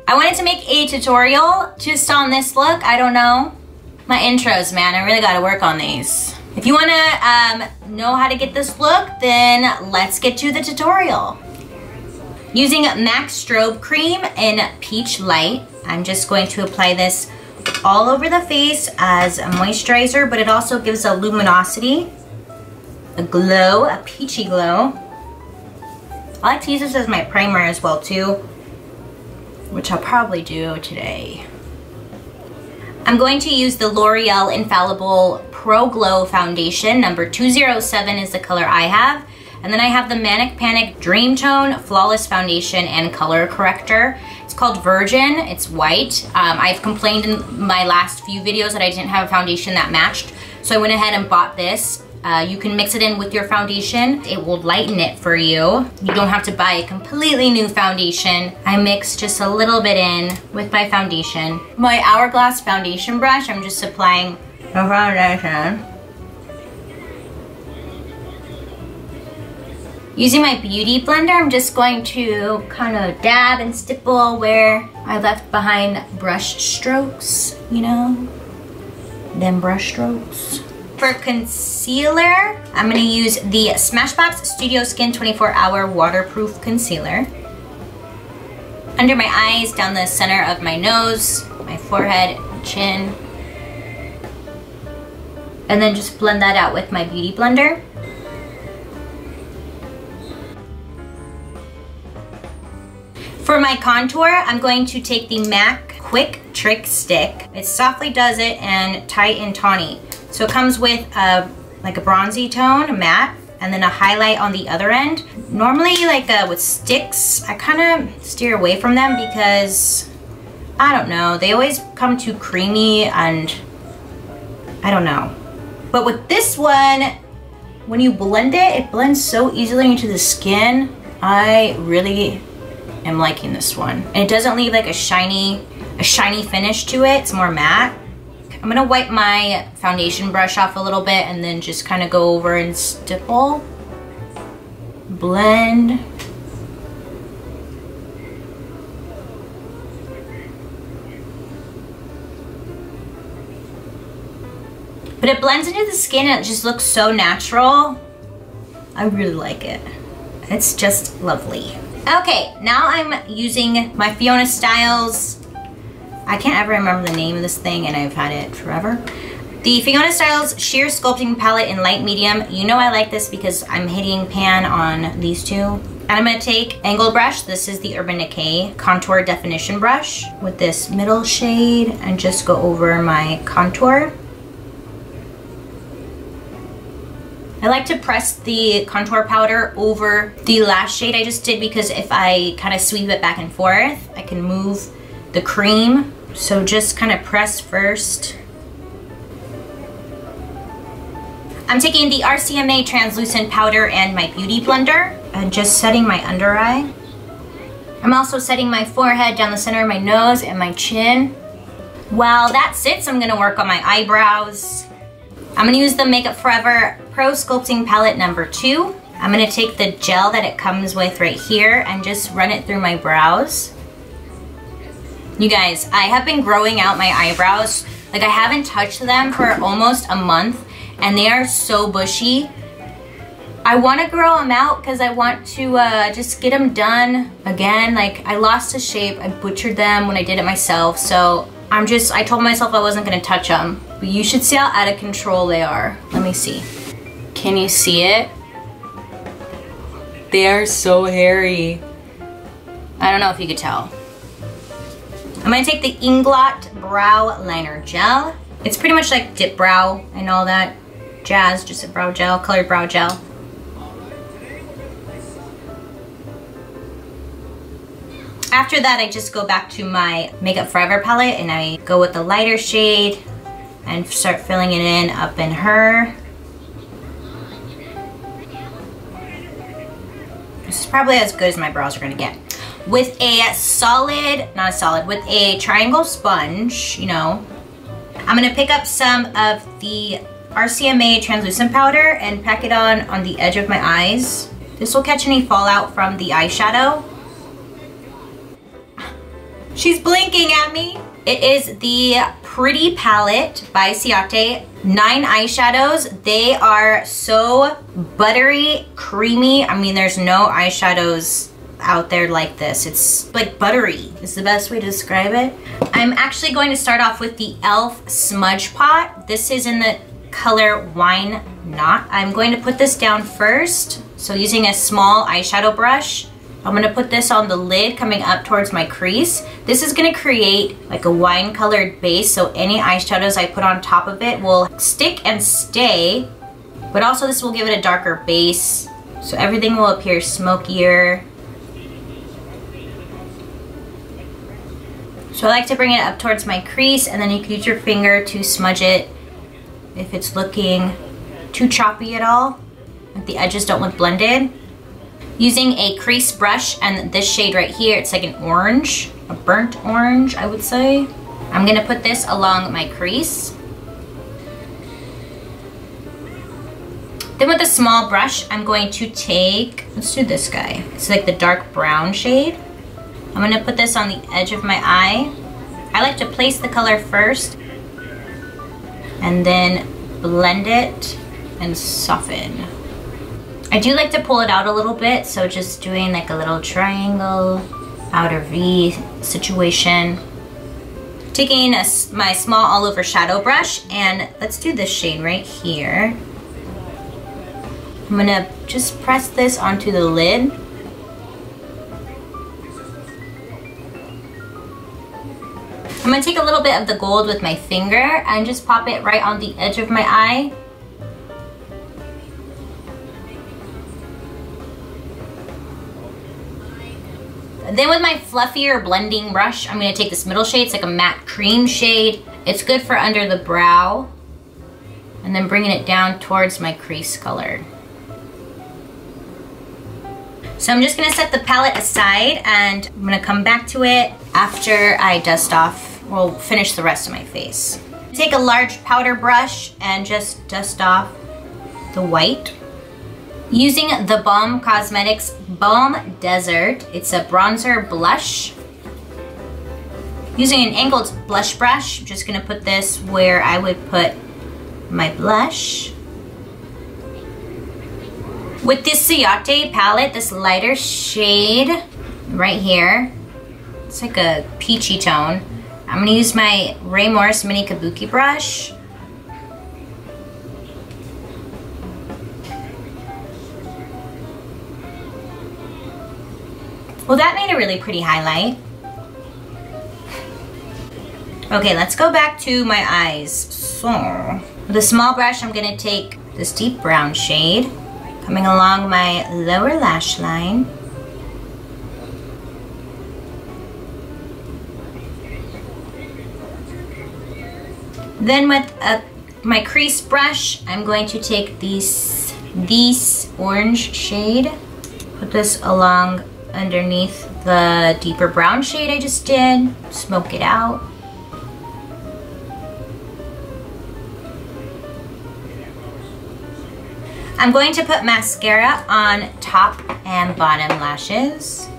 I wanted to make a tutorial just on this look. I don't know. My intros, man, I really gotta work on these. If you wanna know how to get this look, then let's get to the tutorial. Using MAC Strobe Cream in Peach Light, I'm just going to apply this all over the face as a moisturizer, but it also gives a luminosity, a glow, a peachy glow. I like to use this as my primer as well too, which I'll probably do today. I'm going to use the L'Oreal Infallible Pro Glow Foundation. Number 207 is the color I have. And then I have the Manic Panic Dream Tone Flawless Foundation and Color Corrector. It's called Virgin, it's white. I've complained in my last few videos that I didn't have a foundation that matched. So I went ahead and bought this. You can mix it in with your foundation. It will lighten it for you. You don't have to buy a completely new foundation. I mix just a little bit in with my foundation. My Hourglass foundation brush, I'm just applying the foundation. Using my beauty blender, I'm just going to kind of dab and stipple where I left behind brush strokes, you know, them brush strokes. For concealer, I'm gonna use the Smashbox Studio Skin 24-Hour Waterproof Concealer. Under my eyes, down the center of my nose, my forehead, chin. And then just blend that out with my beauty blender. For my contour, I'm going to take the MAC Quick Trick Stick. It softly does it and tight and tawny. So it comes with like a bronzy tone, a matte, and then a highlight on the other end. Normally, like with sticks, I kind of steer away from them because, I don't know, they always come too creamy and I don't know. But with this one, when you blend it, it blends so easily into the skin. I really am liking this one. And it doesn't leave like a shiny finish to it. It's more matte. I'm gonna wipe my foundation brush off a little bit and then just kind of go over and stipple, blend. But it blends into the skin and it just looks so natural. I really like it. It's just lovely. Okay, now I'm using my Fiona Styles, I can't ever remember the name of this thing and I've had it forever. The Fiona Styles Sheer Sculpting Palette in Light Medium. You know I like this because I'm hitting pan on these two. And I'm gonna take angled brush. This is the Urban Decay Contour Definition Brush with this middle shade and just go over my contour. I like to press the contour powder over the last shade I just did because if I kind of sweep it back and forth, I can move the cream. So just kind of press first. I'm taking the RCMA translucent powder and my beauty blender and just setting my under eye. I'm also setting my forehead, down the center of my nose and my chin. Well, that's it. So I'm gonna work on my eyebrows. I'm gonna use the Makeup Forever Pro Sculpting Palette number 2. I'm gonna take the gel that it comes with right here and just run it through my brows. You guys, I have been growing out my eyebrows. Like I haven't touched them for almost a month and they are so bushy. I want to grow them out because I want to just get them done again. Like I lost a shape, I butchered them when I did it myself. So I told myself I wasn't gonna touch them. But you should see how out of control they are. Let me see. Can you see it? They are so hairy. I don't know if you could tell. I'm gonna take the Ingot Brow Liner Gel. It's pretty much like dip brow and all that jazz, just a brow gel, colored brow gel. After that, I just go back to my Makeup Forever palette and I go with the lighter shade and start filling it in up in her. This is probably as good as my brows are gonna get. With a with a triangle sponge, you know, I'm gonna pick up some of the RCMA translucent powder and pack it on the edge of my eyes. This will catch any fallout from the eyeshadow. She's blinking at me. It is the Pretty Palette by Ciate. 9 eyeshadows. They are so buttery, creamy. I mean, there's no eyeshadows out there like this. It's like buttery is the best way to describe it. I'm actually going to start off with the e.l.f. Smudge Pot. This is in the color Wine Not. I'm going to put this down first. So using a small eyeshadow brush, I'm gonna put this on the lid coming up towards my crease. This is gonna create like a wine colored base, so any eyeshadows I put on top of it will stick and stay, but also this will give it a darker base, so everything will appear smokier. So I like to bring it up towards my crease, and then you can use your finger to smudge it if it's looking too choppy at all, if the edges don't look blended. Using a crease brush and this shade right here, it's like an orange, a burnt orange, I would say. I'm gonna put this along my crease. Then with a small brush, I'm going to take, let's do this guy. It's like the dark brown shade. I'm gonna put this on the edge of my eye. I like to place the color first and then blend it and soften. I do like to pull it out a little bit, so just doing like a little triangle, outer V situation. Taking my small all over shadow brush, and let's do this shade right here. I'm gonna just press this onto the lid. I'm gonna take a little bit of the gold with my finger and just pop it right on the edge of my eye. Then with my fluffier blending brush, I'm gonna take this middle shade. It's like a matte cream shade. It's good for under the brow. And then bringing it down towards my crease color. So I'm just gonna set the palette aside, and I'm gonna come back to it after I dust off, well, finish the rest of my face. Take a large powder brush and just dust off the white. Using the Balm Cosmetics Balm Desert, it's a bronzer blush. Using an angled blush brush, I'm just gonna put this where I would put my blush. With this Ciate palette, this lighter shade right here, it's like a peachy tone. I'm gonna use my Ray Morris Mini Kabuki brush. Well, that made a really pretty highlight. Okay, let's go back to my eyes. So, with a small brush, I'm gonna take this deep brown shade, coming along my lower lash line. Then with my crease brush, I'm going to take this orange shade, put this along underneath the deeper brown shade I just did, smoke it out. I'm going to put mascara on top and bottom lashes.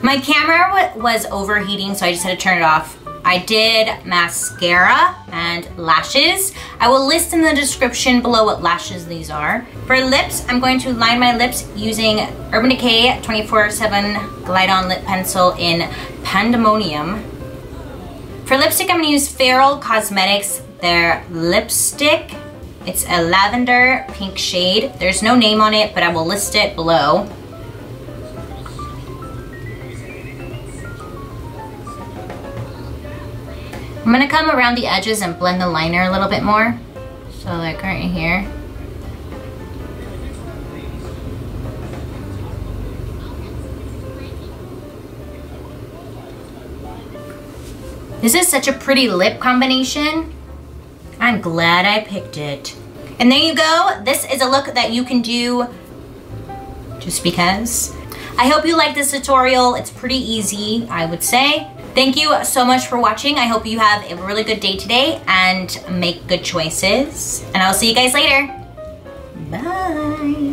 My camera was overheating, so I just had to turn it off. I did mascara and lashes. I will list in the description below what lashes these are. For lips, I'm going to line my lips using Urban Decay 24/7 Glide On Lip Pencil in Pandemonium. For lipstick, I'm gonna use Feral Cosmetics, their lipstick. It's a lavender pink shade. There's no name on it, but I will list it below. I'm gonna come around the edges and blend the liner a little bit more. So like right here. This is such a pretty lip combination. I'm glad I picked it. And there you go. This is a look that you can do just because. I hope you like this tutorial. It's pretty easy, I would say. Thank you so much for watching. I hope you have a really good day today and make good choices. And I'll see you guys later. Bye.